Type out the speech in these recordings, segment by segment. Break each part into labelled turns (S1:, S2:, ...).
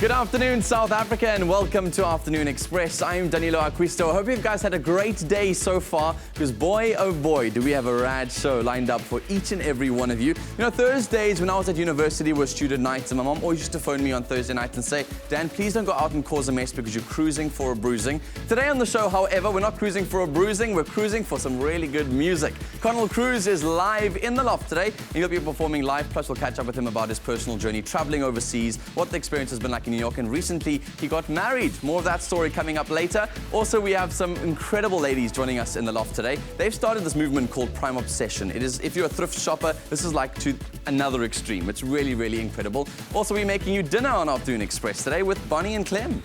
S1: Good afternoon, South Africa, and welcome to Afternoon Express. I'm Danilo Acquisto. I hope you guys had a great day so far, because boy, oh boy, do we have a rad show lined up for each and every one of you. You know, Thursdays when I was at university were student nights, and my mom always used to phone me on Thursday night and say, Dan, please don't go out and cause a mess because you're cruising for a bruising. Today on the show, however, we're not cruising for a bruising, we're cruising for some really good music. Connell Cruise is live in the loft today, and he'll be performing live, plus we'll catch up with him about his personal journey, traveling overseas, what the experience has been like in New York, and recently he got married. More of that story coming up later. Also, we have some incredible ladies joining us in the loft today. They've started this movement called Prime Obsession. It is, if you're a thrift shopper, this is like to another extreme. It's really, really incredible. Also, we're making you dinner on Afternoon Express today with Bonnie and Clem.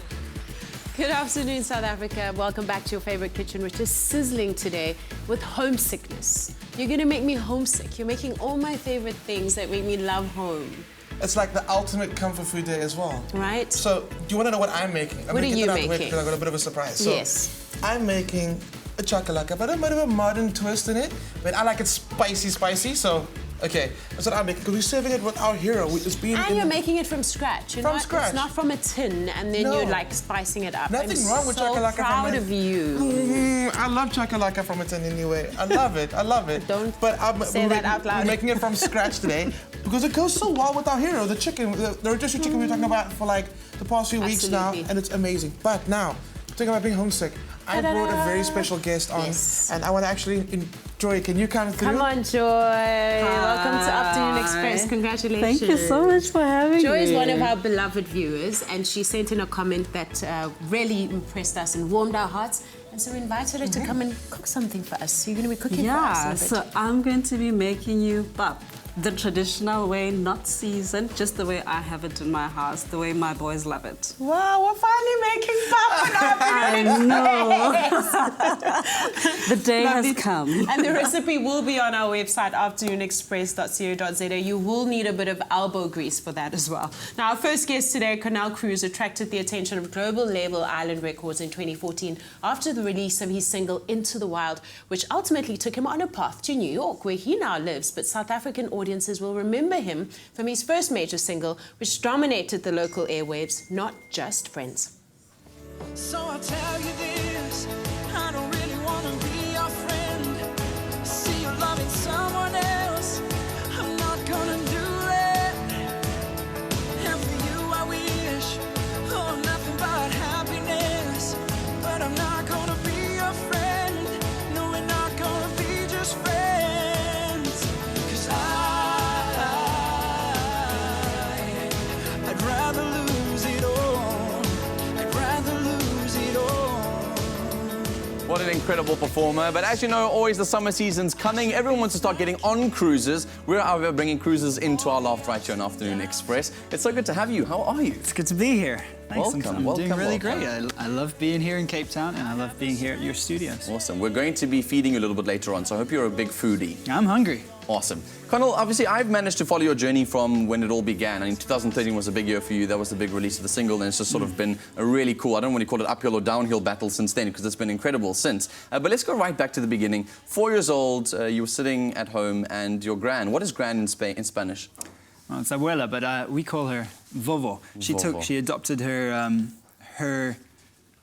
S2: Good afternoon, South Africa. Welcome back to your favorite kitchen, which is sizzling today with homesickness. You're going to make me homesick. You're making all my favorite things that make me love home.
S3: It's like the ultimate comfort food day as well.
S2: Right.
S3: So, do you want to know what I'm making?
S2: What are you making?
S3: Because I got a bit of a surprise. So,
S2: yes.
S3: I'm making a chakalaka, but a bit of a modern twist in it. But I like it spicy, so... Okay, that's what I'm making, because we're serving it with our hero. It's been
S2: and you're making it from scratch, you know?
S3: From scratch.
S2: It's not from a tin, and then you're like spicing it up.
S3: Nothing wrong with chakalaka.
S2: I'm so proud of you.
S3: I love chakalaka from a tin anyway. I love it, I love it.
S2: Don't say that out loud.
S3: We're making it from scratch today, because it goes so well with our hero, the chicken, the rotisserie chicken we were talking about for like the past few weeks now, and it's amazing. But now, talking about being homesick, I brought a very special guest on, and I want to actually enjoy. Can you come through?
S2: Come on, Joy. Welcome to Afternoon Express. Congratulations.
S4: Thank you so much for having me.
S2: Joy is one of our beloved viewers, and she sent in a comment that really impressed us and warmed our hearts. And so we invited her to come and cook something for us. So you're going to be cooking for us in a bit.
S4: So I'm going to be making you pap. The traditional way, not seasoned, just the way I have it in my house, the way my boys love it.
S2: Wow, we're finally making pap.
S4: I know. The day has come.
S2: And the recipe will be on our website, afternoonexpress.co.za. You will need a bit of elbow grease for that as well. Now, our first guest today, Connell Cruise, attracted the attention of global label Island Records in 2014 after the release of his single Into the Wild, which ultimately took him on a path to New York, where he now lives. But South African audiences will remember him from his first major single, which dominated the local airwaves, Not Just Friends.
S5: So I'll tell you this, I don't really want to be your friend. See you loving someone else, I'm not gonna do it. And for you I wish, oh, nothing but happiness. But I'm not gonna be your friend, no, we're not gonna be just friends. 'Cause I'd rather lose it all. I'd rather lose it all.
S1: What an incredible performer. But as you know, always the summer season's coming. Everyone wants to start getting on cruises. We're out bringing cruises into our loft right here on Afternoon Express. It's so good to have you. How are you?
S6: It's good to be here. Thanks.
S1: Welcome,
S6: I'm doing really
S1: welcome.
S6: great. I love being here in Cape Town, and I love being here at your studios.
S1: Awesome. We're going to be feeding you a little bit later on, so I hope you're a big foodie.
S6: I'm hungry.
S1: Awesome. Connell, obviously, I've managed to follow your journey from when it all began. I mean, 2013 was a big year for you. That was the big release of the single, and it's just sort of been a really cool, I don't want to call it uphill or downhill battle since then, because it's been incredible since. But let's go right back to the beginning. 4 years old, you were sitting at home, and your gran, what is gran in Spanish?
S6: Well, it's abuela, but we call her Vovo. She adopted her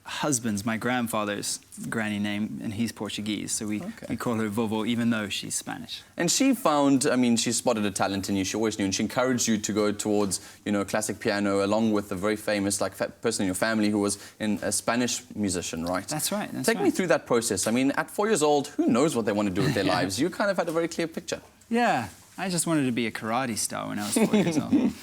S6: husband's, my grandfather's granny name, and he's Portuguese, so we call her Vovo, even though she's Spanish.
S1: And she found, I mean, she spotted a talent in you, she always knew, and she encouraged you to go towards, you know, classic piano, along with a very famous, like, person in your family who was a Spanish musician, right?
S6: That's right,
S1: Take me through that process. I mean, at 4 years old, who knows what they want to do with their lives? You kind of had a very clear picture.
S6: Yeah, I just wanted to be a karate star when I was 4 years old.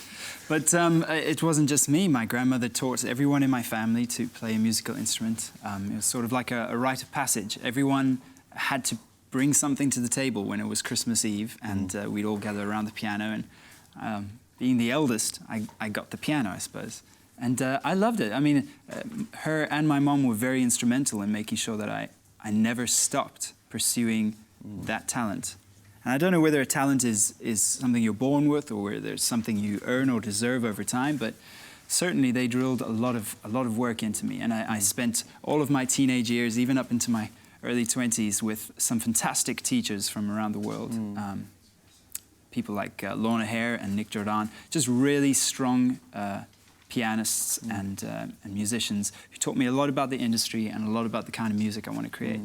S6: But it wasn't just me. My grandmother taught everyone in my family to play a musical instrument. It was sort of like a rite of passage. Everyone had to bring something to the table when it was Christmas Eve, and we'd all gather around the piano. And being the eldest, I got the piano, I suppose. And I loved it. I mean, her and my mom were very instrumental in making sure that I never stopped pursuing that talent. And I don't know whether a talent is something you're born with or whether it's something you earn or deserve over time, but certainly they drilled a lot of work into me. And I spent all of my teenage years, even up into my early 20s, with some fantastic teachers from around the world. People like Lorna Hare and Nick Jordan, just really strong pianists and musicians who taught me a lot about the industry and a lot about the kind of music I want to create.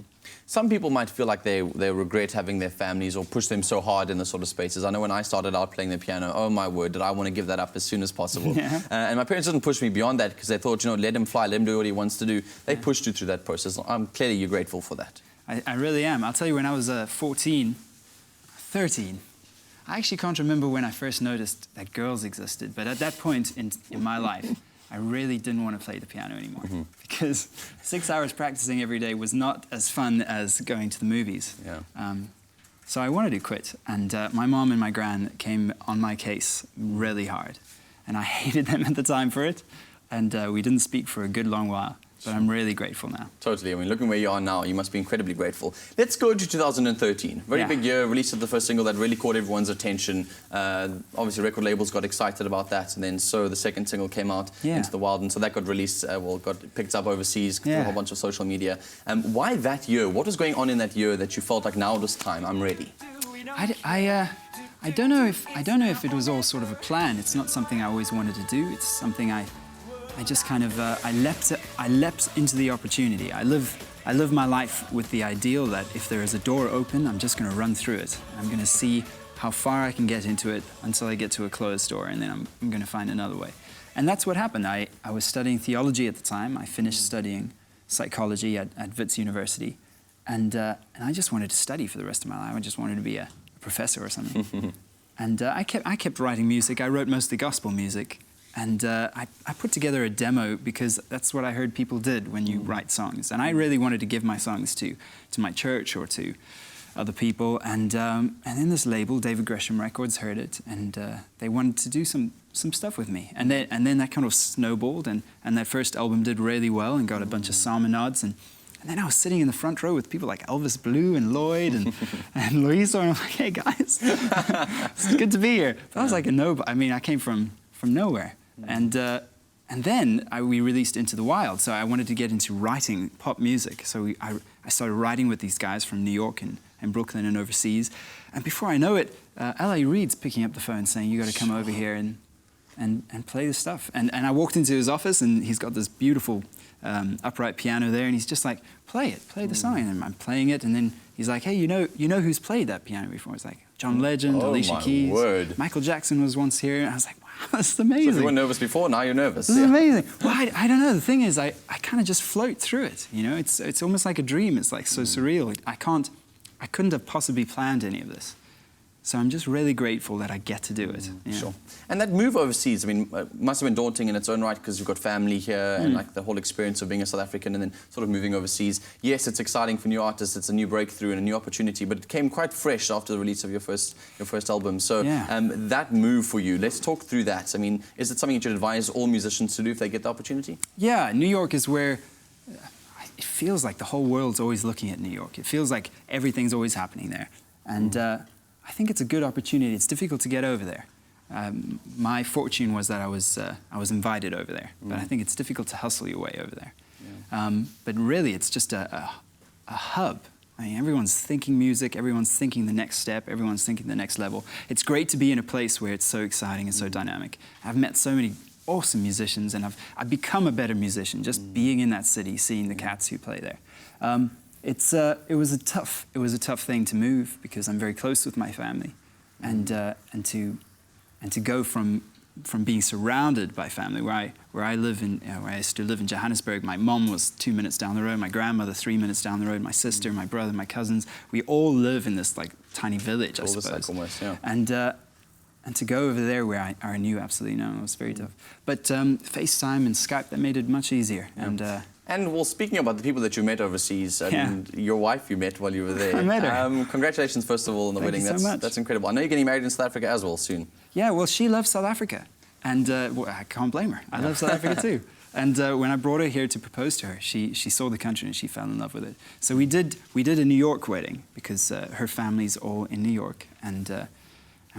S1: Some people might feel like they regret having their families or push them so hard in the sort of spaces. I know when I started out playing the piano, oh my word, did I want to give that up as soon as possible.
S6: Yeah.
S1: And my parents didn't push me beyond that because they thought, you know, let him fly, let him do what he wants to do. They pushed you through that process. Clearly you're grateful for that.
S6: I really am. I'll tell you, when I was 13, I actually can't remember when I first noticed that girls existed, but at that point in my life, I really didn't want to play the piano anymore because 6 hours practicing every day was not as fun as going to the movies.
S1: Yeah.
S6: So I wanted to quit, and my mom and my gran came on my case really hard, and I hated them at the time for it, and we didn't speak for a good long while. But I'm really grateful now.
S1: Totally. I mean, looking where you are now, you must be incredibly grateful. Let's go to 2013. Very big year, release of the first single that really caught everyone's attention. Obviously, record labels got excited about that, and then so the second single came out into the wild, and so that got released, got picked up overseas through a whole bunch of social media. Why that year? What was going on in that year that you felt like, now this time, I'm ready?
S6: I don't know if it was all sort of a plan. It's not something I always wanted to do. It's something I just kind of I leapt into the opportunity. I live my life with the ideal that if there is a door open, I'm just going to run through it. I'm going to see how far I can get into it until I get to a closed door, and then I'm going to find another way. And that's what happened. I was studying theology at the time. I finished studying psychology at Wits University, and I just wanted to study for the rest of my life. I just wanted to be a professor or something. And I kept writing music. I wrote mostly gospel music. And I put together a demo because that's what I heard people did when you write songs. And I really wanted to give my songs to my church or to other people. And then this label, David Gresham Records, heard it, and they wanted to do some stuff with me. And then that kind of snowballed, and that first album did really well and got a bunch of Sama nods. And then I was sitting in the front row with people like Elvis Blue and Lloyd and Louisa, and I'm like, hey guys, it's good to be here. But I was like I came from nowhere. And then we released Into the Wild, so I wanted to get into writing pop music. So I started writing with these guys from New York and Brooklyn and overseas. And before I know it, L.A. Reid's picking up the phone saying, you got to come over here and play the stuff. And I walked into his office, and he's got this beautiful upright piano there, and he's just like, play the song. And I'm playing it, and then he's like, hey, you know who's played that piano before? It's like John Legend, Alicia Keys.
S1: Word.
S6: Michael Jackson was once here, and I was like, wow, this is amazing.
S1: So if you were nervous before, now you're nervous.
S6: This is amazing. Well, I don't know. The thing is, I kind of just float through it. You know, it's almost like a dream. It's like so surreal. I couldn't have possibly planned any of this. So I'm just really grateful that I get to do it. Yeah.
S1: Sure. And that move overseas, I mean, must have been daunting in its own right because you've got family here and like the whole experience of being a South African and then sort of moving overseas. Yes, it's exciting for new artists. It's a new breakthrough and a new opportunity, but it came quite fresh after the release of your first album. So that move for you, let's talk through that. I mean, is it something that you'd advise all musicians to do if they get the opportunity?
S6: Yeah, New York is where it feels like the whole world's always looking at New York. It feels like everything's always happening there. And I think it's a good opportunity. It's difficult to get over there. My fortune was that I was invited over there, but I think it's difficult to hustle your way over there. Yeah. But really, it's just a hub. I mean, everyone's thinking music, everyone's thinking the next step, everyone's thinking the next level. It's great to be in a place where it's so exciting and so dynamic. I've met so many awesome musicians, and I've become a better musician just being in that city, seeing the cats who play there. It was a tough thing to move because I'm very close with my family, and to go from being surrounded by family where I live in where I used to live in Johannesburg. My mom was 2 minutes down the road, my grandmother 3 minutes down the road, my sister, my brother, my cousins. We all live in this like tiny village, I suppose.
S1: Almost, yeah.
S6: And to go over there where I knew absolutely no one was very tough. But FaceTime and Skype, that made it much easier.
S1: Yeah. And well, speaking about the people that you met overseas, and your wife you met while you were there.
S6: I met her.
S1: Congratulations, first of all, on the wedding.
S6: Thank you so much.
S1: That's incredible. I know you're getting married in South Africa as well soon.
S6: Yeah, well, she loves South Africa. And well, I can't blame her. I love South Africa too. And when I brought her here to propose to her, she saw the country and she fell in love with it. So we did a New York wedding because her family's all in New York. And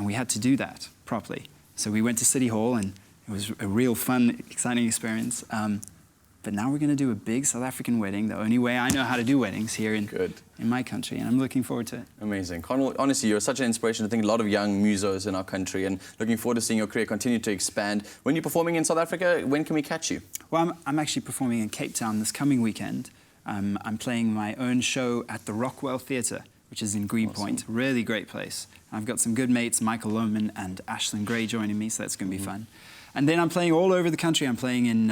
S6: we had to do that properly. So we went to City Hall, and it was a real fun, exciting experience. But now we're going to do a big South African wedding, the only way I know how to do weddings here in my country, and I'm looking forward to it.
S1: Amazing. Connell, honestly, you're such an inspiration. I think a lot of young musos in our country, and looking forward to seeing your career continue to expand. When you're performing in South Africa, when can we catch you?
S6: Well, I'm actually performing in Cape Town this coming weekend. I'm playing my own show at the Rockwell Theatre, which is in Greenpoint. Awesome. Really great place. I've got some good mates, Michael Lohman and Ashlyn Gray, joining me, so that's going to be fun. And then I'm playing all over the country. I'm playing in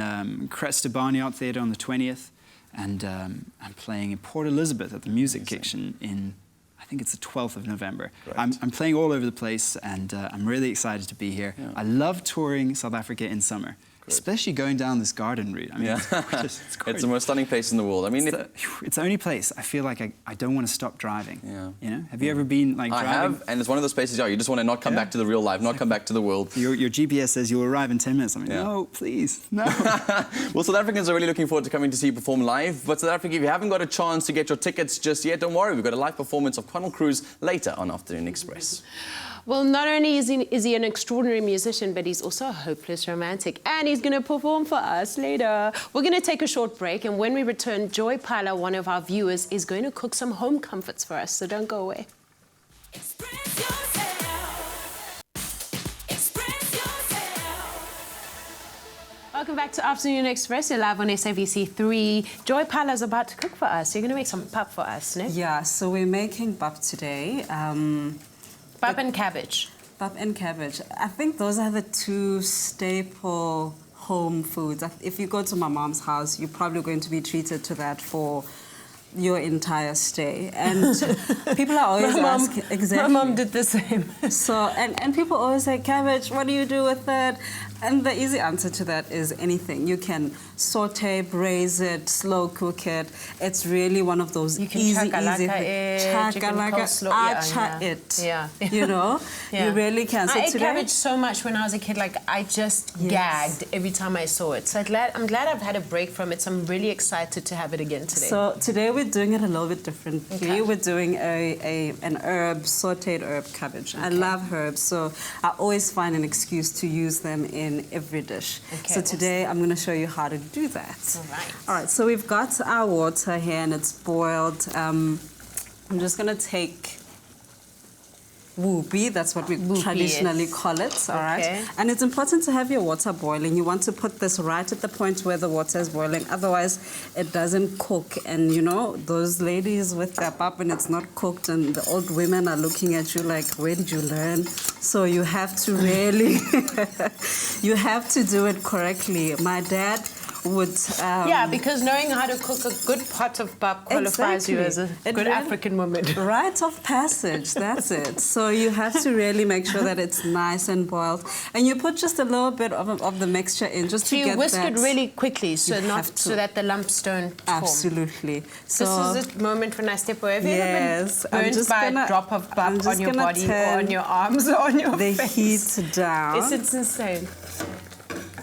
S6: Cresta Barnyard Theatre on the 20th, and I'm playing in Port Elizabeth at the Music Kitchen in, I think it's the 12th of November. I'm playing all over the place, and I'm really excited to be here. Yeah. I love touring South Africa in summer. Especially going down this garden route. I mean, it's gorgeous.
S1: It's the most stunning place in the world. I mean,
S6: it's the only place I feel like I don't want to stop driving. Yeah. You know, have you ever been like driving?
S1: I have, and it's one of those places. You just want to not come back to the real life, not come back to the world.
S6: Your GPS says you'll arrive in 10 minutes. I mean, no, please, no.
S1: Well, South Africans are really looking forward to coming to see you perform live. But South Africa, if you haven't got a chance to get your tickets just yet, don't worry. We've got a live performance of Connell Cruise later on Afternoon Express.
S2: Well, not only is he an extraordinary musician, but he's also a hopeless romantic. And he's going to perform for us later. We're going to take a short break. And when we return, Joy Pala, one of our viewers, is going to cook some home comforts for us. So don't go away. Express yourself. Express yourself. Welcome back to Afternoon Express. You're live on SABC3. Joy Pala is about to cook for us. You're going to make some pap for us, no?
S4: Yeah, so we're making pap today.
S2: Pap and cabbage.
S4: Pap and cabbage. I think those are the two staple home foods. If you go to my mom's house, you're probably going to be treated to that for your entire stay. And people are always asking, exactly.
S2: My mom did the same.
S4: So, and people always say, cabbage, what do you do with that? And the easy answer to that is anything. You can saute, braise it, slow cook it. It's really one of those easy things.
S2: Yeah.
S4: You know, you really can.
S2: So I ate cabbage so much when I was a kid, like I just gagged every time I saw it. So I'm glad I've had a break from it. So I'm really excited to have it again today.
S4: So today we're doing it a little bit differently. Okay. We're doing an sauteed herb cabbage. Okay. I love herbs, so I always find an excuse to use them in every dish. Okay, so today I'm going to show you how to do that. All right, so we've got our water here and it's boiled. I'm just going to take whoopie, that's what we traditionally call it, all right? And it's important to have your water boiling. You want to put this right at the point where the water is boiling, otherwise it doesn't cook. And you know, those ladies with their pap and it's not cooked and the old women are looking at you like, where did you learn? So you have to really, you have to do it correctly. My dad would...
S2: because knowing how to cook a good pot of pap qualifies you as a good African woman.
S4: Rite of passage, that's it. So you have to really make sure that it's nice and boiled. And you put just a little bit of the mixture in just to get that...
S2: You whisk it really quickly so that the lumps don't form.
S4: Absolutely. So
S2: this is the moment when I step away. Have you ever been burned by a drop of pap on your body or on your arms or on your face?
S4: The heat down.
S2: It's insane.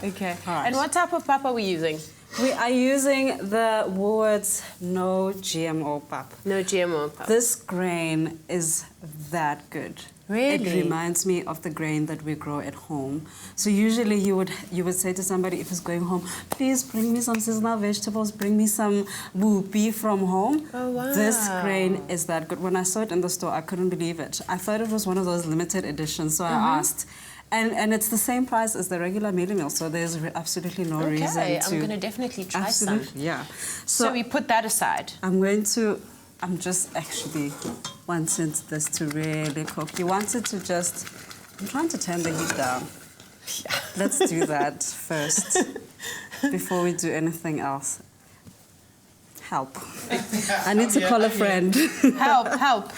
S2: Okay. Right. And what type of pap are we using?
S4: We are using the Woolworths No GMO pap.
S2: No GMO pap.
S4: This grain is that good.
S2: Really?
S4: It reminds me of the grain that we grow at home. So usually you would say to somebody if he's going home, please bring me some seasonal vegetables, bring me some whoopie from home.
S2: Oh, wow.
S4: This grain is that good. When I saw it in the store, I couldn't believe it. I thought it was one of those limited editions, so I asked. And it's the same price as the regular mealie meal, so there's absolutely no reason to...
S2: I'm going to definitely try some.
S4: Yeah.
S2: So we put that aside.
S4: I'm just actually wanting this to really cook. You want it to just... I'm trying to turn the heat down. Yeah. Let's do that first, before we do anything else. Help. I need to call a friend.
S2: Help.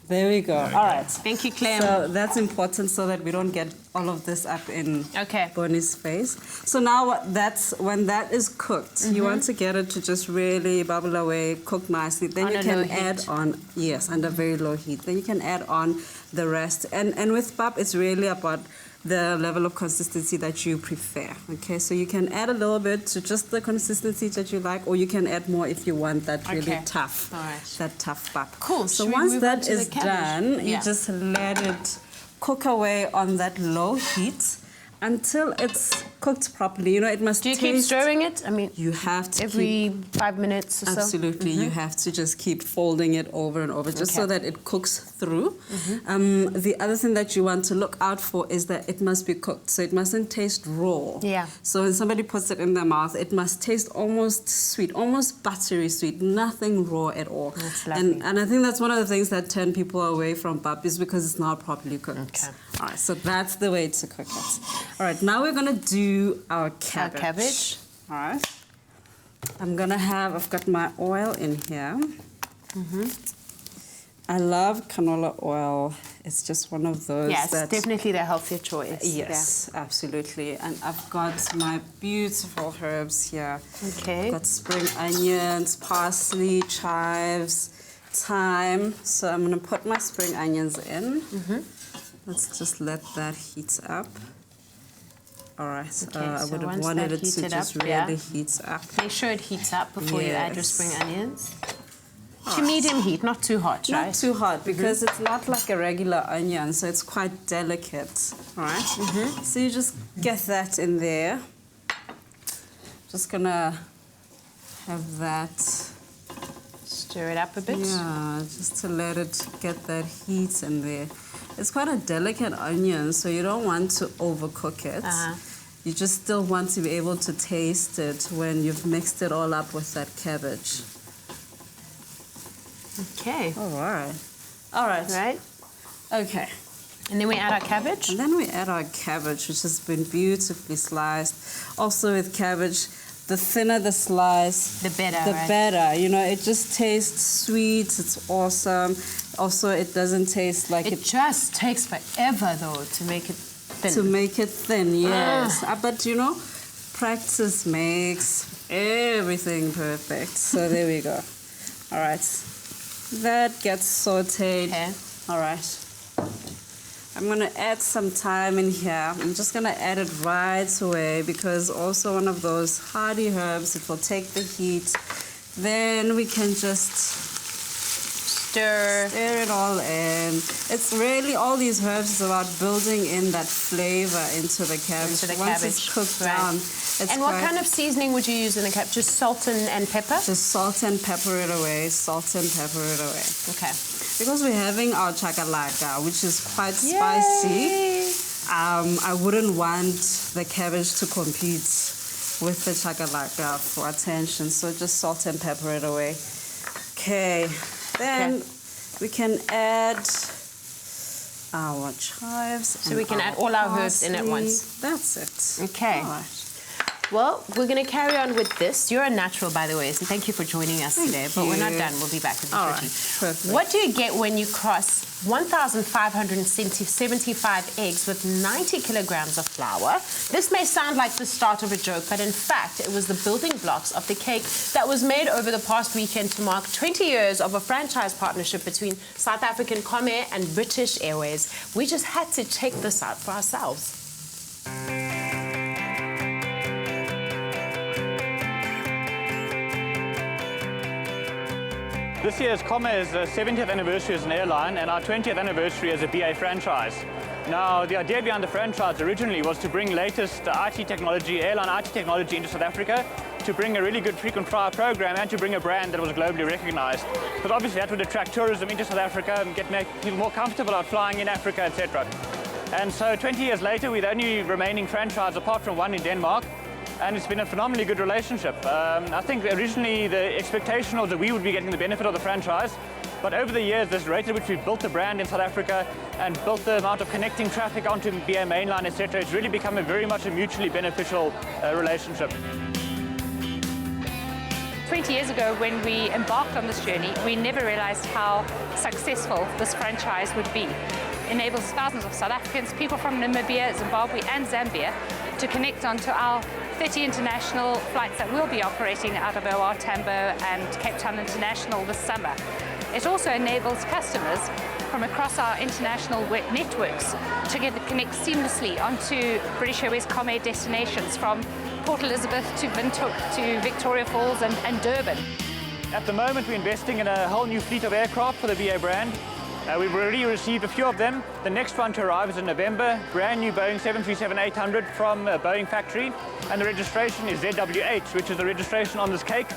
S4: There we go. All right.
S2: Thank you, Clem.
S4: So that's important so that we don't get all of this up in Bonnie's face. So now when that is cooked, you want to get it to just really bubble away, cook nicely. Then you can add on, under very low heat. Then you can add on the rest. And with pap, it's really about the level of consistency that you prefer. Okay, so you can add a little bit to just the consistency that you like, or you can add more if you want that really tough, that tough pap.
S2: Cool.
S4: So once that is done, you just let it cook away on that low heat until it's cooked properly. You know, it must
S2: Do you keep stirring it? I mean,
S4: you have to
S2: every 5 minutes or so?
S4: Absolutely. You have to just keep folding it over and over just so that it cooks through. The other thing that you want to look out for is that it must be cooked. So it mustn't taste raw.
S2: Yeah.
S4: So when somebody puts it in their mouth, it must taste almost sweet, almost buttery sweet, nothing raw at all.
S2: That's lovely.
S4: And I think that's one of the things that turn people away from pap is because it's not properly cooked.
S2: Okay.
S4: All right, so that's the way to cook it. All right, now we're going to do our cabbage. All right. I've got my oil in here. I love canola oil. It's just one of those.
S2: Yes, definitely the healthier choice.
S4: Yes, absolutely. And I've got my beautiful herbs here.
S2: Okay.
S4: I've got spring onions, parsley, chives, thyme. So I'm going to put my spring onions in. Let's just let that heat up. All right,
S2: Okay,
S4: I
S2: so
S4: would have
S2: once
S4: wanted
S2: that
S4: it to
S2: heated
S4: just
S2: up,
S4: really heat up.
S2: Make sure it heats up before you add your
S4: Yes.
S2: spring onions. To medium heat, not too hot, right?
S4: Not too hot because it's not like a regular onion, so it's quite delicate. All right. So you just get that in there. Just gonna have that.
S2: Stir it up a bit.
S4: Yeah, just to let it get that heat in there. It's quite a delicate onion, so you don't want to overcook it. You just still want to be able to taste it when you've mixed it all up with that cabbage.
S2: Okay.
S4: All right. All right.
S2: Right?
S4: Okay.
S2: And then we add our cabbage.
S4: And then we add our cabbage, which has been beautifully sliced. Also with cabbage, the thinner the slice,
S2: The better,
S4: the
S2: right?
S4: better. You know, it just tastes sweet. It's awesome. Also, it doesn't taste like
S2: It just takes forever, though, to make it thin.
S4: to make it thin. Yes, but you know, practice makes everything perfect. So there we go. All right, that gets sautéed.
S2: Okay.
S4: All right. I'm gonna add some thyme in here. I'm just gonna add it right away because also one of those hardy herbs, it will take the heat. Then we can just stir it all in. It's really, all these herbs is about building in that flavor into the cabbage. Once it's cooked down, it's
S2: And what kind of seasoning would you use in the cabbage? Just salt and pepper?
S4: Just salt and pepper it away, salt and pepper it away.
S2: Okay.
S4: Because we're having our chakalaka, which is quite spicy, I wouldn't want the cabbage to compete with the chakalaka for attention. So just salt and pepper it away. Okay, then we can add our chives.
S2: So we can add all our herbs in at once.
S4: That's it.
S2: Okay.
S4: All right.
S2: Well, we're going to carry on with this. You're a natural, by the way, so thank you for joining us today. But we're not done. We'll be back with the
S4: All
S2: cooking.
S4: right, perfect.
S2: What do you get when you cross 1,575 eggs with 90 kilograms of flour? This may sound like the start of a joke, but in fact, it was the building blocks of the cake that was made over the past weekend to mark 20 years of a franchise partnership between South African Comair and British Airways. We just had to check this out for ourselves.
S7: This year's Comair's 70th anniversary as an airline and our 20th anniversary as a BA franchise. Now, the idea behind the franchise originally was to bring latest IT technology, airline IT technology into South Africa, to bring a really good frequent flyer program and to bring a brand that was globally recognized. Because obviously that would attract tourism into South Africa and make people more comfortable out flying in Africa, etc. And so 20 years later, we're the only remaining franchise apart from one in Denmark. And it's been a phenomenally good relationship. I think originally the expectation was that we would be getting the benefit of the franchise, but over the years, this rate at which we've built the brand in South Africa and built the amount of connecting traffic onto BA mainline, etc., it's really become very much a mutually beneficial relationship.
S8: 20 years ago, when we embarked on this journey, we never realized how successful this franchise would be. It enables thousands of South Africans, people from Namibia, Zimbabwe and Zambia to connect onto our 30 international flights that will be operating out of OR Tambo and Cape Town International this summer. It also enables customers from across our international networks to connect seamlessly onto British Airways Comair destinations from Port Elizabeth to Windhoek to Victoria Falls and Durban.
S7: At the moment, we're investing in a whole new fleet of aircraft for the BA brand. We've already received a few of them. The next one to arrive is in November. Brand new Boeing 737-800 from Boeing factory. And the registration is ZW8, which is the registration on this cake,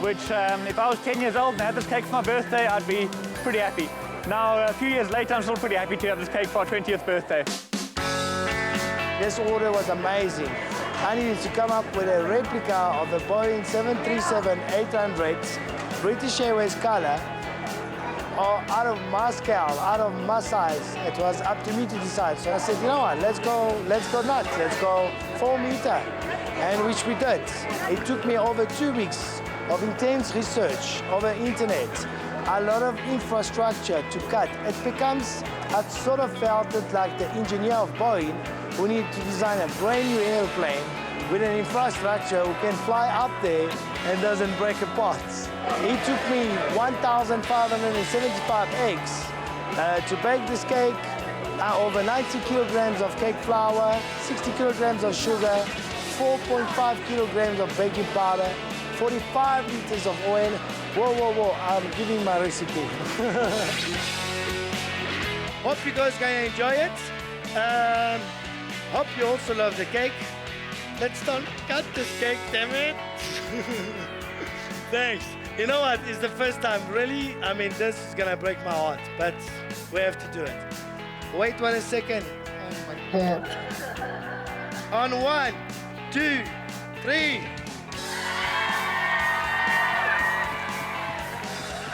S7: which if I was 10 years old and had this cake for my birthday, I'd be pretty happy. Now, a few years later, I'm still pretty happy to have this cake for our 20th birthday.
S9: This order was amazing. I needed to come up with a replica of the Boeing 737-800 British Airways color, or out of my scale, out of my size. It was up to me to decide. So I said, you know what, let's go nuts. Let's go 4 meter, and which we did. It took me over 2 weeks of intense research over internet, a lot of infrastructure to cut. It becomes, I sort of felt it like the engineer of Boeing who needed to design a brand new airplane with an infrastructure who can fly up there and doesn't break apart. It took me 1,575 eggs to bake this cake, over 90 kilograms of cake flour, 60 kilograms of sugar, 4.5 kilograms of baking powder, 45 liters of oil. Whoa, whoa, whoa, I'm giving my recipe. Hope you guys can enjoy it. Hope you also love the cake. Let's not cut this cake, damn it. Thanks. You know what? It's the first time, really. I mean, this is gonna break my heart, but we have to do it. Wait 1 second. Oh my God. On 1, 2, 3.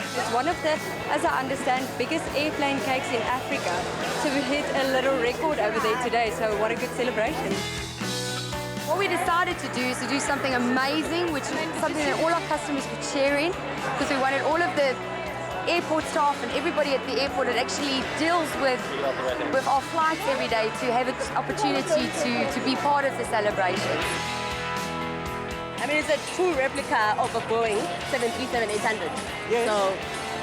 S10: It's one of the, as I understand, biggest airplane cakes in Africa. So we hit a little record over there today, so what a good celebration. What we decided to do is to do something amazing, which is something that all our customers could share in, because we wanted all of the airport staff and everybody at the airport that actually deals with our flights every day to have an opportunity to be part of the celebration.
S11: I mean, it's a true replica of a Boeing 737-800.
S9: Yes.
S11: So,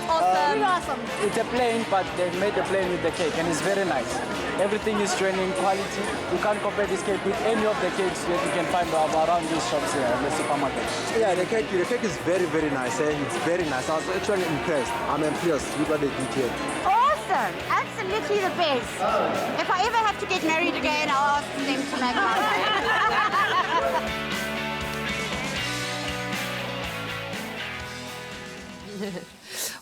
S11: awesome.
S9: Awesome. It's a plane, but they made the plane with the cake, and it's very nice. Everything is genuine quality. You can't compare this cake with any of the cakes that you can find around these shops here in the supermarket.
S12: Yeah, the cake is very, very nice. It's very nice. I was actually impressed. I'm impressed with what they did here.
S13: Awesome. Absolutely the best. If I ever have to get married again, I'll ask them to make my cake.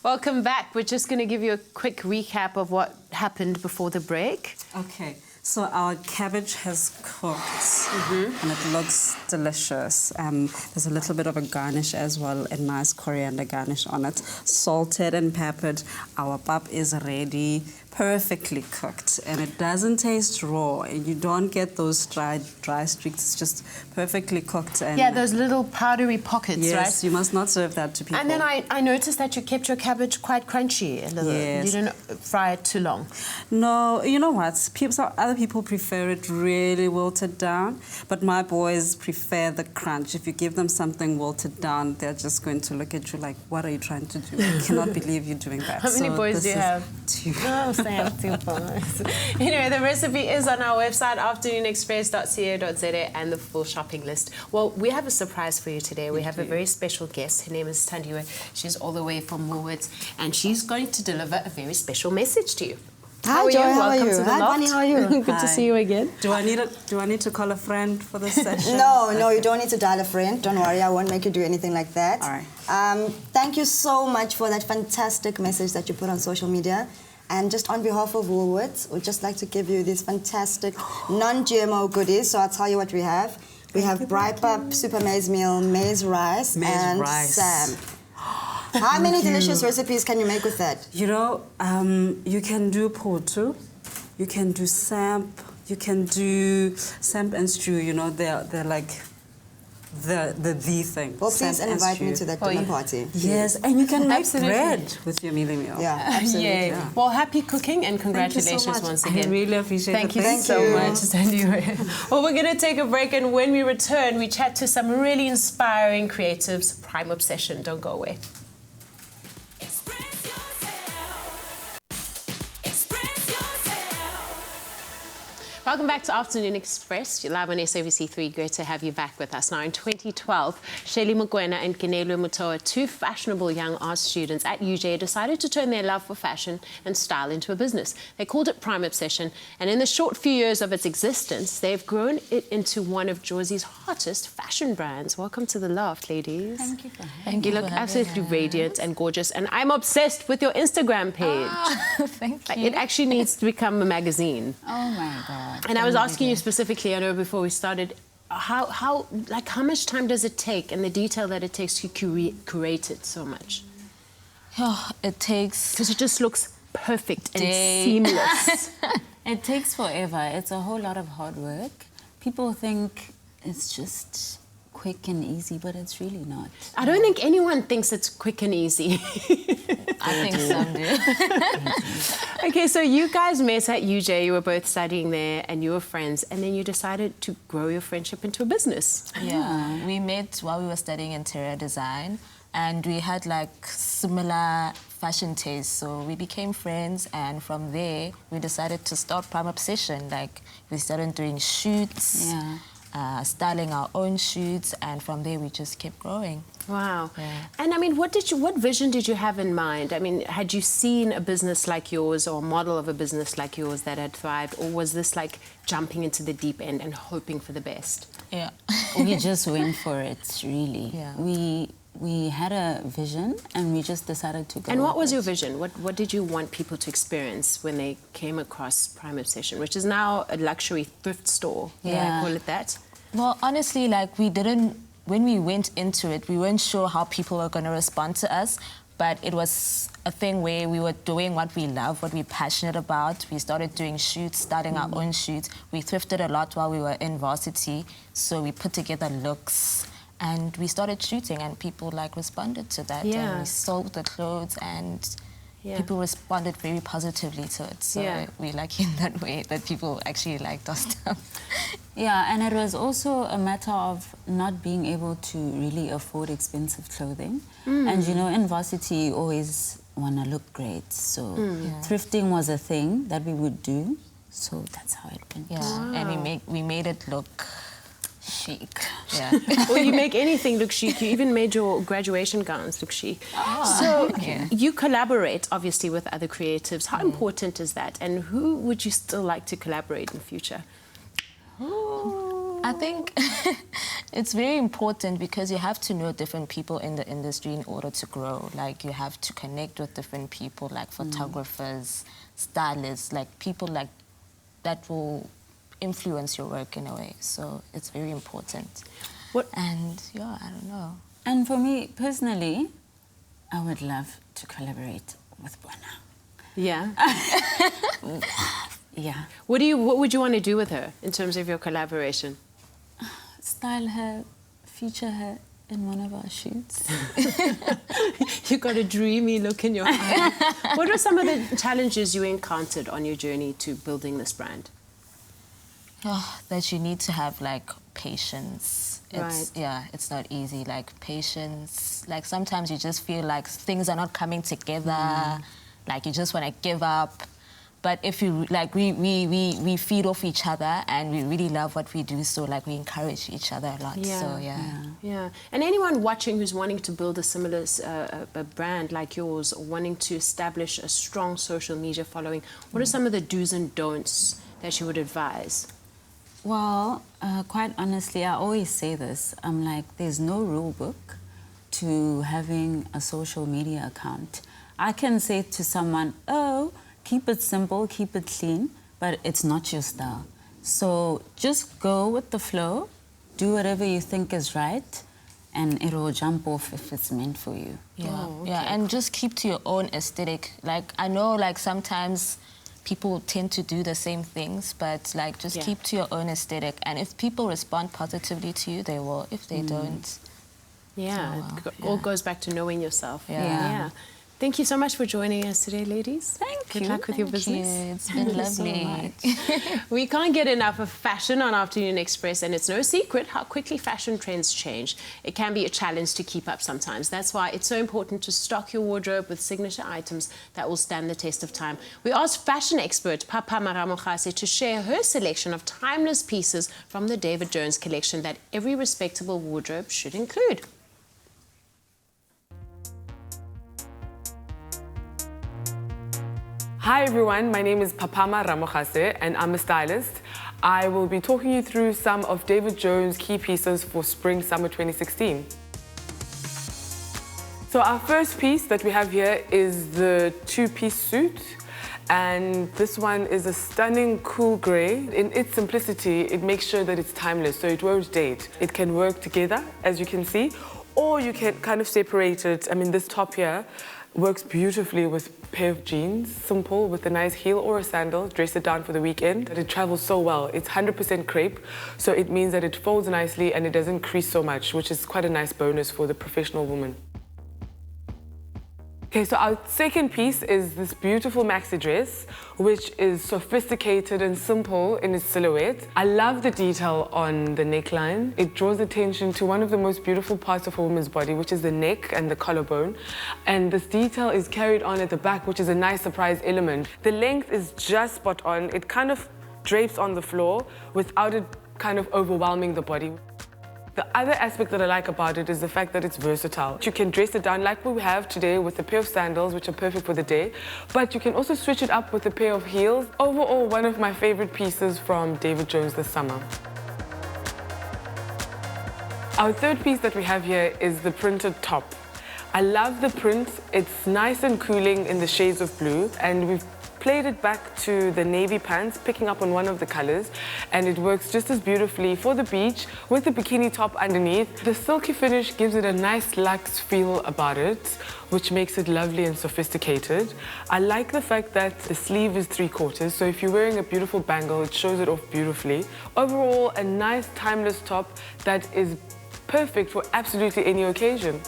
S2: Welcome back. We're just going to give you a quick recap of what happened before the break.
S4: Okay, so our cabbage has cooked and it looks delicious. There's a little bit of a garnish as well, a nice coriander garnish on it. Salted and peppered. Our pap is ready, perfectly cooked, and it doesn't taste raw. And you don't get those dry streaks. It's just perfectly cooked. And
S2: yeah, those little powdery pockets, right?
S4: Yes, you must not serve that to people.
S2: And then I noticed that you kept your cabbage quite crunchy a little.
S4: Yes.
S2: You didn't fry it too long.
S4: No, you know what? Other people prefer it really wilted down, but my boys prefer the crunch. If you give them something wilted down, they're just going to look at you like, what are you trying to do? I cannot believe you're doing that.
S2: How many boys do you have?
S4: 2.
S2: Oh, anyway, the recipe is on our website, afternoonexpress.co.za, and the full shopping list. Well, we have a surprise for you today. We have a very special guest. Her name is Tandiwe. She's all the way from Woolworths, and she's going to deliver a very special message to you.
S14: Hi, Joy, how are you? Hi, Bonnie, how are you?
S2: Good to see you again.
S4: Do I need to call a friend for this session?
S14: No, you don't need to dial a friend. Don't worry, I won't make you do anything like that.
S4: All right.
S14: Thank you so much for that fantastic message that you put on social media. And just on behalf of Woolworths, we'd just like to give you these fantastic non-GMO goodies. So I'll tell you what we have. We have Brypap Super Maize Meal, maize rice, and Sam. How many delicious recipes can you make with that?
S4: You know, you can do potu, you can do samp, you can do samp and stew. You know, they're like the thing.
S14: Well, please invite me to that dinner party.
S4: Yes, and you can make bread with your mealie meal.
S14: Yeah, absolutely.
S2: Yeah. Well, happy cooking and congratulations
S4: Thank you so much.
S2: once again.
S4: I really appreciate it.
S2: Thank you so much, Sandy. Well, we're going to take a break, and when we return, we chat to some really inspiring creatives. Prime Obsession. Don't go away. Welcome back to Afternoon Express. You're live on SABC3. Great to have you back with us. Now, in 2012, Shelly Mokoena and Connell Cruise, two fashionable young art students at UJ, decided to turn their love for fashion and style into a business. They called it Prime Obsession, and in the short few years of its existence, they've grown it into one of Jersey's hottest fashion brands. Welcome to the loft, ladies.
S15: Thank you for having me.
S2: You look absolutely radiant and gorgeous, and I'm obsessed with your Instagram page.
S15: Thank you.
S2: It actually needs to become a magazine.
S15: Oh my God.
S2: And I was asking you specifically, I know before we started, how much time does it take and the detail that it takes to curate it so much?
S15: Oh, it takes...
S2: Because it just looks perfect and seamless.
S15: It takes forever. It's a whole lot of hard work. People think it's just quick and easy, but it's really not.
S2: I don't think anyone thinks it's quick and easy.
S15: I think some do.
S2: Okay, so you guys met at UJ, you were both studying there and you were friends, and then you decided to grow your friendship into a business.
S15: Yeah, we met while we were studying interior design, and we had like similar fashion tastes, so we became friends, and from there we decided to start Prime Obsession. Like, we started doing shoots, styling our own shoots, and from there we just kept growing.
S2: Wow.
S15: Yeah.
S2: And I mean, what vision did you have in mind? I mean, had you seen a business like yours or a model of a business like yours that had thrived, or was this like jumping into the deep end and hoping for the best?
S15: Yeah.
S16: We just went for it, really.
S15: Yeah.
S16: We had a vision and we just decided to go.
S2: And what was your vision? What did you want people to experience when they came across Prime Obsession, which is now a luxury thrift store?
S15: Yeah.
S2: Call it that?
S15: Well, honestly, like, when we went into it, we weren't sure how people were going to respond to us, but it was a thing where we were doing what we love, what we're passionate about. We started doing shoots, starting our own shoots. We thrifted a lot while we were in varsity, so we put together looks, and we started shooting, and people like responded to that.
S2: Yeah.
S15: And we sold the clothes, and people responded very positively to it. So we're lucky in that way that people actually liked our stuff.
S16: Yeah, and it was also a matter of not being able to really afford expensive clothing. And you know, in varsity, you always want to look great. So thrifting was a thing that we would do. So that's how it went.
S15: Yeah, and we made it look chic. Yeah.
S2: Well, you make anything look chic. You even made your graduation gowns look chic. So you collaborate, obviously, with other creatives. How important is that? And who would you still like to collaborate in future?
S15: I think it's very important because you have to know different people in the industry in order to grow. Like, you have to connect with different people, like photographers, stylists, like people like that will influence your work in a way. So it's very important. And yeah, I don't know.
S16: And for me personally, I would love to collaborate with Bona.
S2: Yeah.
S16: Yeah.
S2: What would you want to do with her in terms of your collaboration?
S16: Style her, feature her in one of our shoots.
S2: You got a dreamy look in your eye. What were some of the challenges you encountered on your journey to building this brand?
S15: Oh, that you need to have like patience.
S2: Right.
S15: Yeah, it's not easy. Like, patience. Like, sometimes you just feel like things are not coming together. Like, you just want to give up. But if you, like, we feed off each other and we really love what we do, so, like, we encourage each other a lot.
S2: Yeah.
S15: So,
S2: Yeah. And anyone watching who's wanting to build a similar a brand like yours, or wanting to establish a strong social media following, what are some of the do's and don'ts that you would advise?
S16: Well, quite honestly, I always say this. I'm like, there's no rule book to having a social media account. I can say to someone, oh, keep it simple, keep it clean, but it's not your style. So just go with the flow, do whatever you think is right, and it will jump off if it's meant for you.
S15: Yeah,
S2: Oh, okay.
S15: yeah, and just keep to your own aesthetic. Like, I know, like, sometimes people tend to do the same things, but, like, just keep to your own aesthetic. And if people respond positively to you, they will. If they don't...
S2: Yeah, it all goes back to knowing yourself.
S15: Yeah.
S2: Thank you so much for joining us today, ladies.
S15: Thank you.
S2: Good luck with your business.
S15: It's been lovely.
S2: We can't get enough of fashion on Afternoon Express, and it's no secret how quickly fashion trends change. It can be a challenge to keep up sometimes. That's why it's so important to stock your wardrobe with signature items that will stand the test of time. We asked fashion expert Papa Maramogase to share her selection of timeless pieces from the David Jones collection that every respectable wardrobe should include.
S17: Hi everyone, my name is Papama Ramogase and I'm a stylist. I will be talking you through some of David Jones' key pieces for Spring/Summer 2016. So our first piece that we have here is the two-piece suit. And this one is a stunning cool grey. In its simplicity, it makes sure that it's timeless, so it won't date. It can work together, as you can see, or you can kind of separate it. I mean, this top here works beautifully with a pair of jeans, simple, with a nice heel or a sandal, dress it down for the weekend. It travels so well. It's 100% crepe, so it means that it folds nicely and it doesn't crease so much, which is quite a nice bonus for the professional woman. Okay, so our second piece is this beautiful maxi dress, which is sophisticated and simple in its silhouette. I love the detail on the neckline. It draws attention to one of the most beautiful parts of a woman's body, which is the neck and the collarbone. And this detail is carried on at the back, which is a nice surprise element. The length is just spot on. It kind of drapes on the floor without it kind of overwhelming the body. The other aspect that I like about it is the fact that it's versatile. You can dress it down like we have today with a pair of sandals, which are perfect for the day, but you can also switch it up with a pair of heels. Overall, one of my favorite pieces from David Jones this summer. Our third piece that we have here is the printed top. I love the print. It's nice and cooling in the shades of blue, and we've played it back to the navy pants, picking up on one of the colors, and it works just as beautifully for the beach with the bikini top underneath. The silky finish gives it a nice luxe feel about it, which makes it lovely and sophisticated. I like the fact that the sleeve is 3/4, so if you're wearing a beautiful bangle, it shows it off beautifully. Overall, a nice timeless top that is perfect for absolutely any occasion.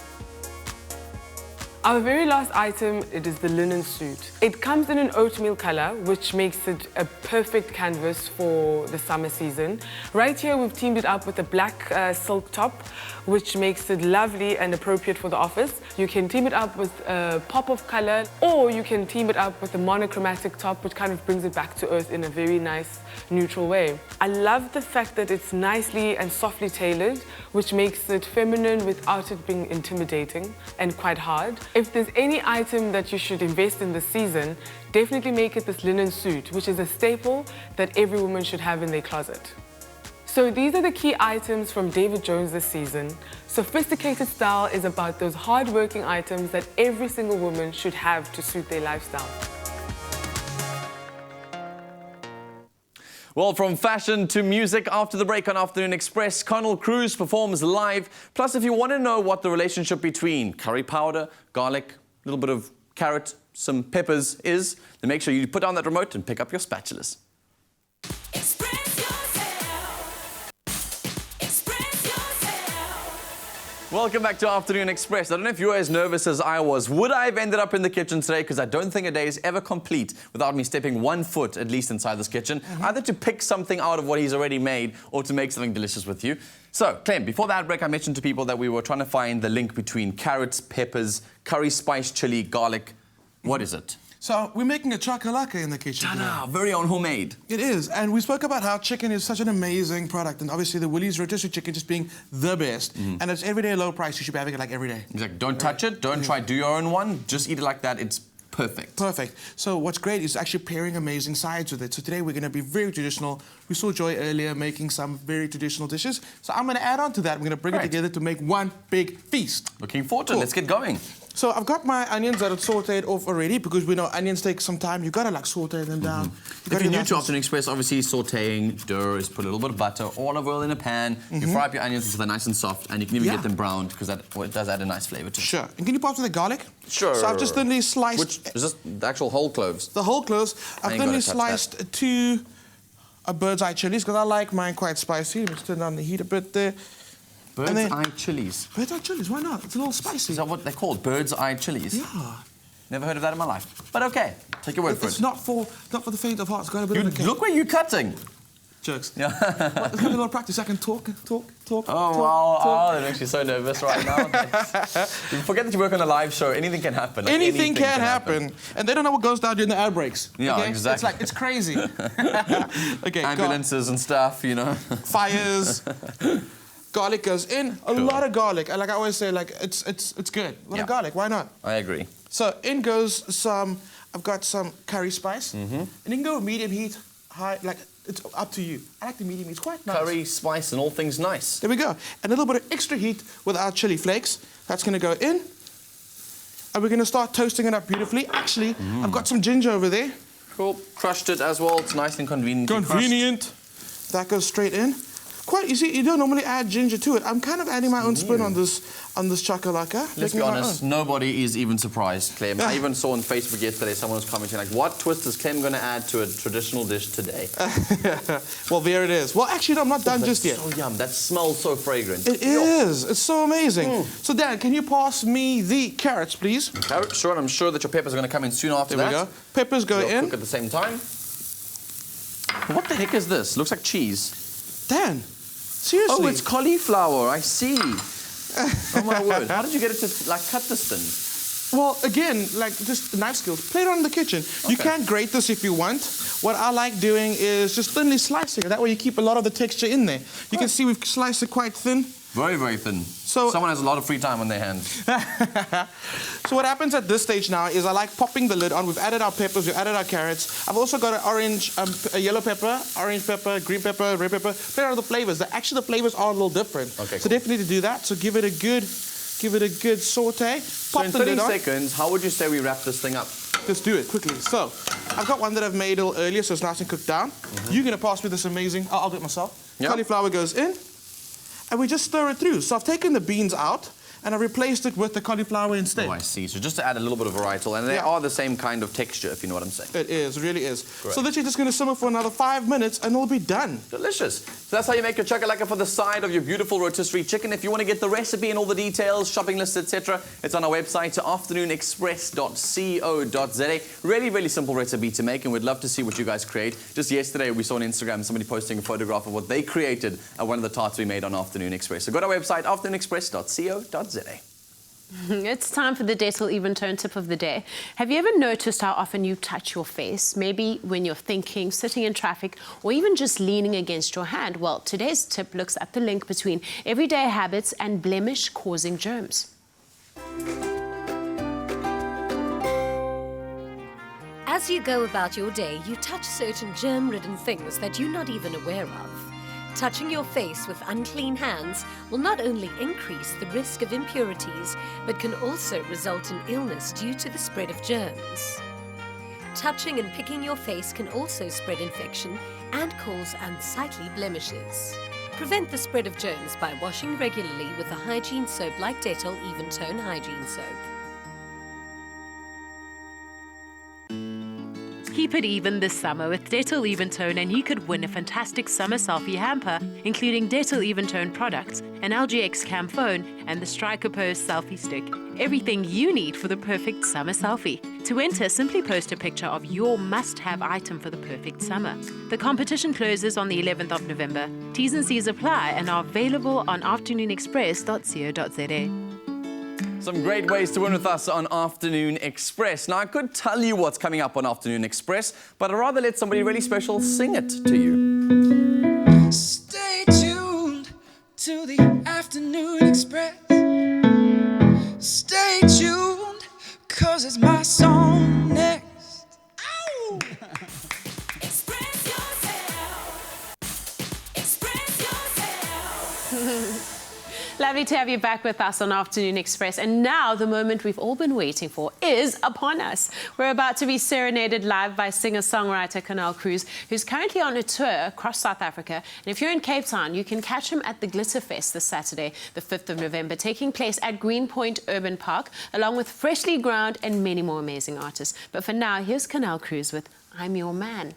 S17: Our very last item, it is the linen suit. It comes in an oatmeal color, which makes it a perfect canvas for the summer season. Right here, we've teamed it up with a black silk top, which makes it lovely and appropriate for the office. You can team it up with a pop of color, or you can team it up with a monochromatic top, which kind of brings it back to earth in a very nice, neutral way. I love the fact that it's nicely and softly tailored, which makes it feminine without it being intimidating and quite hard. If there's any item that you should invest in this season, definitely make it this linen suit, which is a staple that every woman should have in their closet. So these are the key items from David Jones this season. Sophisticated style is about those hard-working items that every single woman should have to suit their lifestyle.
S1: Well, from fashion to music, after the break on Afternoon Express, Connell Cruise performs live. Plus, if you want to know what the relationship between curry powder, garlic, a little bit of carrot, some peppers is, then make sure you put down that remote and pick up your spatulas. Welcome back to Afternoon Express. I don't know if you're as nervous as I was. Would I have ended up in the kitchen today? Because I don't think a day is ever complete without me stepping 1 foot at least inside this kitchen, either to pick something out of what he's already made or to make something delicious with you. So, Clem, before that break, I mentioned to people that we were trying to find the link between carrots, peppers, curry spice, chili, garlic. What is it?
S3: So we're making a chakalaka in the kitchen today.
S1: Very own homemade.
S3: It is, and we spoke about how chicken is such an amazing product, and obviously the Woolies rotisserie chicken just being the best, and it's everyday low price. You should be having it like every day.
S1: Exactly. Don't touch it. Don't try do your own one. Just eat it like that. It's perfect.
S3: Perfect. So what's great is actually pairing amazing sides with it. So today we're going to be very traditional. We saw Joy earlier making some very traditional dishes. So I'm going to add on to that. We're going to bring it together to make one big feast.
S1: Looking forward to it. Let's get going.
S3: So I've got my onions that are sauteed off already, because we know onions take some time. You've got to like saute them down.
S1: If you're new to Afternoon Express, obviously sauteing, is put a little bit of butter, olive oil in a pan. You fry up your onions until they're nice and soft, and you can even get them browned, because it does add a nice flavour to it.
S3: Sure. And can you pop to the garlic?
S1: Sure.
S3: So I've just thinly sliced...
S1: Which is this the actual whole cloves?
S3: The whole cloves. I've thinly sliced 2 bird's eye chilies, because I like mine quite spicy. Let's turn down the heat a bit there.
S1: Bird's eye chilies.
S3: Bird's eye chilies, why not? It's a little spicy.
S1: Is that what they're called? Bird's eye chilies?
S3: Yeah.
S1: Never heard of that in my life. But okay, take your word for it.
S3: It's not for the faint of heart. It's got a bit of a kick.
S1: Look where you're cutting.
S3: Jokes.
S1: Yeah.
S3: Well, it's got a little practice. I can talk.
S1: Oh, wow. Oh, that makes me so nervous right now. You forget that you work on a live show. Anything can happen. Like,
S3: anything can happen. And they don't know what goes down during the ad breaks.
S1: Yeah,
S3: okay?
S1: exactly.
S3: It's like, it's crazy. Okay,
S1: ambulances and stuff, you know.
S3: Fires. Garlic goes in. A lot of garlic. And like I always say, like, it's good. A lot of garlic. Why not?
S1: I agree.
S3: So in goes some, I've got some curry spice. And you can go medium heat, high, like, it's up to you. I like the medium heat. It's quite nice.
S1: Curry, spice, and all things nice.
S3: There we go. And a little bit of extra heat with our chili flakes. That's going to go in. And we're going to start toasting it up beautifully. Actually, I've got some ginger over there.
S1: Cool. Crushed it as well. It's nice and convenient.
S3: Convenient. That goes straight in. Quite, you see, you don't normally add ginger to it. I'm kind of adding my own spin on this chakalaka.
S1: Let's be honest, nobody is even surprised, Clem. I even saw on Facebook yesterday someone was commenting like, what twist is Clem going to add to a traditional dish today?
S3: Well, there it is. Well, actually, no, I'm not done just yet.
S1: So yum. That smells so fragrant.
S3: It is. It's so amazing. So, Dan, can you pass me the carrots, please?
S1: Carrots, sure. And I'm sure that your peppers are going to come in soon after that.
S3: There we go. Peppers go in.
S1: Cook at the same time. What the heck is this? Looks like cheese.
S3: Dan, seriously?
S1: Oh, it's cauliflower. I see. Oh, my word. How did you get it to, like, cut this thin?
S3: Well, again, like, just knife skills. Play it on in the kitchen. Okay. You can grate this if you want. What I like doing is just thinly slicing it. That way you keep a lot of the texture in there. You can see we've sliced it quite thin.
S1: Very, very thin.
S3: So
S1: someone has a lot of free time on their hands.
S3: So what happens at this stage now is I like popping the lid on. We've added our peppers, we've added our carrots. I've also got an orange, a yellow pepper, orange pepper, green pepper, red pepper. Play around with the flavors. Actually, the flavors are a little different.
S1: Okay,
S3: so definitely do that. So give it a good saute. Pop
S1: so in 30 seconds, how would you say we wrap this thing up?
S3: Let's do it quickly. So I've got one that I've made a little earlier, so it's nice and cooked down. You're gonna pass me this amazing. I'll do it myself. Yep. Cauliflower goes in. And we just stir it through. So I've taken the beans out and I've replaced it with the cauliflower instead.
S1: Oh, I see. So just to add a little bit of varietal, and they are the same kind of texture, if you know what I'm saying.
S3: It is, really is.
S1: Great.
S3: So literally just going to simmer for another 5 minutes and it'll be done.
S1: Delicious. So that's how you make your chakalaka for the side of your beautiful rotisserie chicken. If you want to get the recipe and all the details, shopping list, etc., it's on our website, afternoonexpress.co.za. Really, really simple recipe to make, and we'd love to see what you guys create. Just yesterday, we saw on Instagram somebody posting a photograph of what they created at one of the tarts we made on Afternoon Express. So go to our website, afternoonexpress.co.za.
S2: It's time for the Dettol Even Tone tip of the day. Have you ever noticed how often you touch your face? Maybe when you're thinking, sitting in traffic, or even just leaning against your hand. Well, today's tip looks at the link between everyday habits and blemish-causing germs.
S18: As you go about your day, you touch certain germ-ridden things that you're not even aware of. Touching your face with unclean hands will not only increase the risk of impurities, but can also result in illness due to the spread of germs. Touching and picking your face can also spread infection and cause unsightly blemishes. Prevent the spread of germs by washing regularly with a hygiene soap like Dettol Even Tone Hygiene Soap.
S2: Keep it even this summer with Dettol Even Tone, and you could win a fantastic summer selfie hamper, including Dettol Even Tone products, an LGX cam phone, and the Striker Pose selfie stick. Everything you need for the perfect summer selfie. To enter, simply post a picture of your must-have item for the perfect summer. The competition closes on the 11th of November. T's and C's apply and are available on afternoonexpress.co.za.
S1: Some great ways to win with us on Afternoon Express. Now, I could tell you what's coming up on Afternoon Express, but I'd rather let somebody really special sing it to you.
S5: Stay tuned to the Afternoon Express. Stay tuned, 'cause it's my song next. Ow! Express yourself. Express yourself.
S2: Lovely to have you back with us on Afternoon Express. And now the moment we've all been waiting for is upon us. We're about to be serenaded live by singer-songwriter Connell Cruise, who's currently on a tour across South Africa. And if you're in Cape Town, you can catch him at the Glitter Fest this Saturday, the 5th of November, taking place at Greenpoint Urban Park, along with Freshly Ground and many more amazing artists. But for now, here's Connell Cruise with I'm Your Man.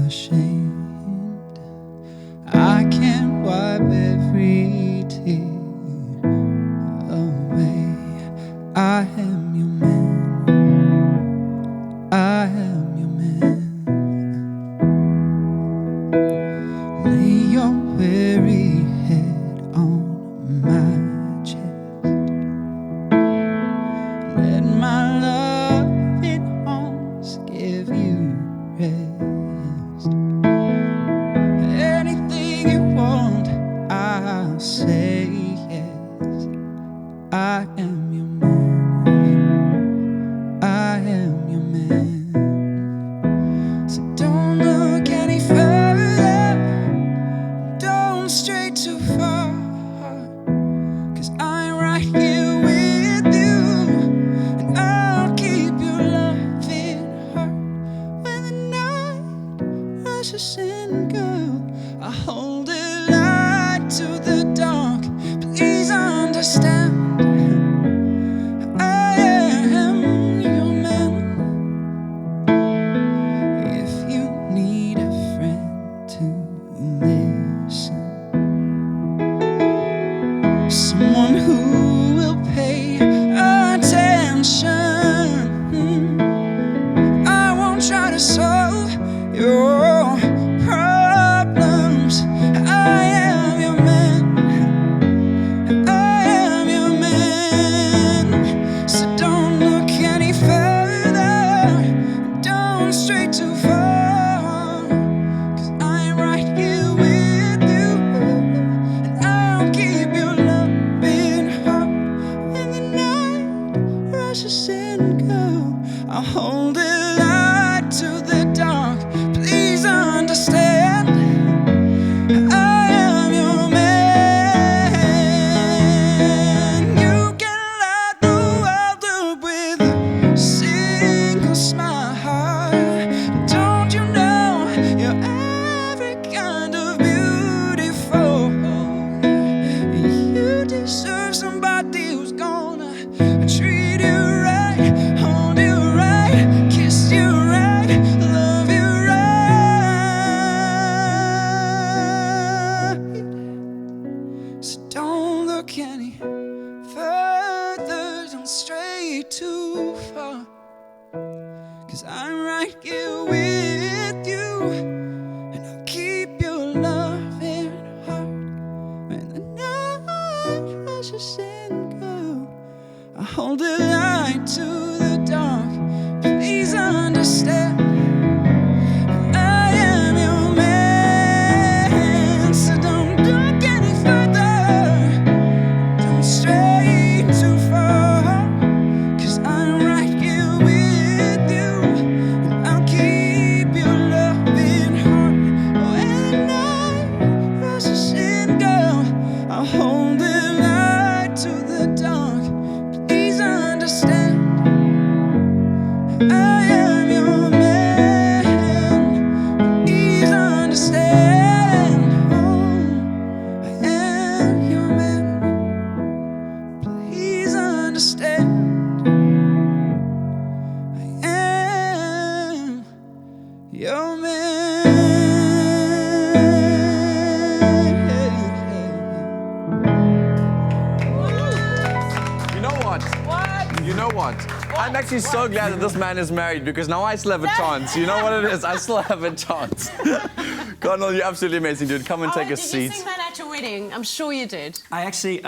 S19: ashamed. I can't wipe every tear away. I am your man. I am your man. Lay your weary head on my chest. Let my loving arms give you rest. Anything you want, I'll say yes. I am your man. I am your man. So don't look any further. Don't stray too far. 'Cause I'm right here with you. And I'll keep your loving heart. When the night rushes in, girl, I hold it light to the dark. Please understand, I am your man. If you need a friend to listen, someone who will pay attention, I won't try to solve your problems. I am your man. I am your man. So don't look any further. Don't stray too far. 'Cause I'm right here with you. And I'll keep your loving heart. When the night rushes in, girl, I'll hold it light to the dark. Please understand, I am your man. You can light the world up with a single smile. Don't you know you're every kind of beautiful? You deserve somebody who's gonna treat you right, hold you right, kiss you right, love you right. So don't look any further, don't stray too far. 'Cause I'm right here with you. And I'll keep your loving heart. When the night rushes in, girl, I hold it light to the dark. Please understand, I am your man. So don't look any further. Don't stray too far. 'Cause I'm right here with you. And I'll keep your loving heart. When the night rushes in, girl, I'll hold it light to the dark. Please understand, I am your man. Please understand, oh, I am your man. Please understand, I am your
S1: You know what? You know what? I'm actually so glad that this man is married because now I still have a chance. You know what it is? I still have a chance. Connell, you're absolutely amazing, dude. Come and take a seat.
S2: Did you sing that at your wedding? I'm sure you did.
S6: I actually,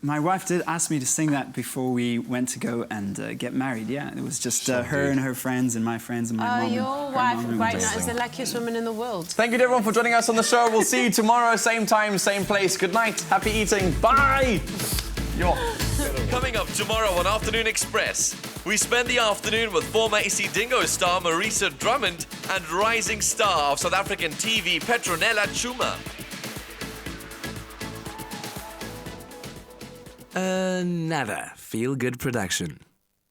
S6: my wife did ask me to sing that before we went to go and get married. Yeah, it was just her and her friends and my friends and my mom.
S2: Your wife right now is the luckiest woman in the world.
S1: Thank you to everyone for joining us on the show. We'll see you tomorrow, same time, same place. Good night. Happy eating. Bye.
S20: Coming up tomorrow on Afternoon Express, we spend the afternoon with former AC Dingo star Marisa Drummond and rising star of South African TV Petronella Chuma.
S21: Another feel-good production.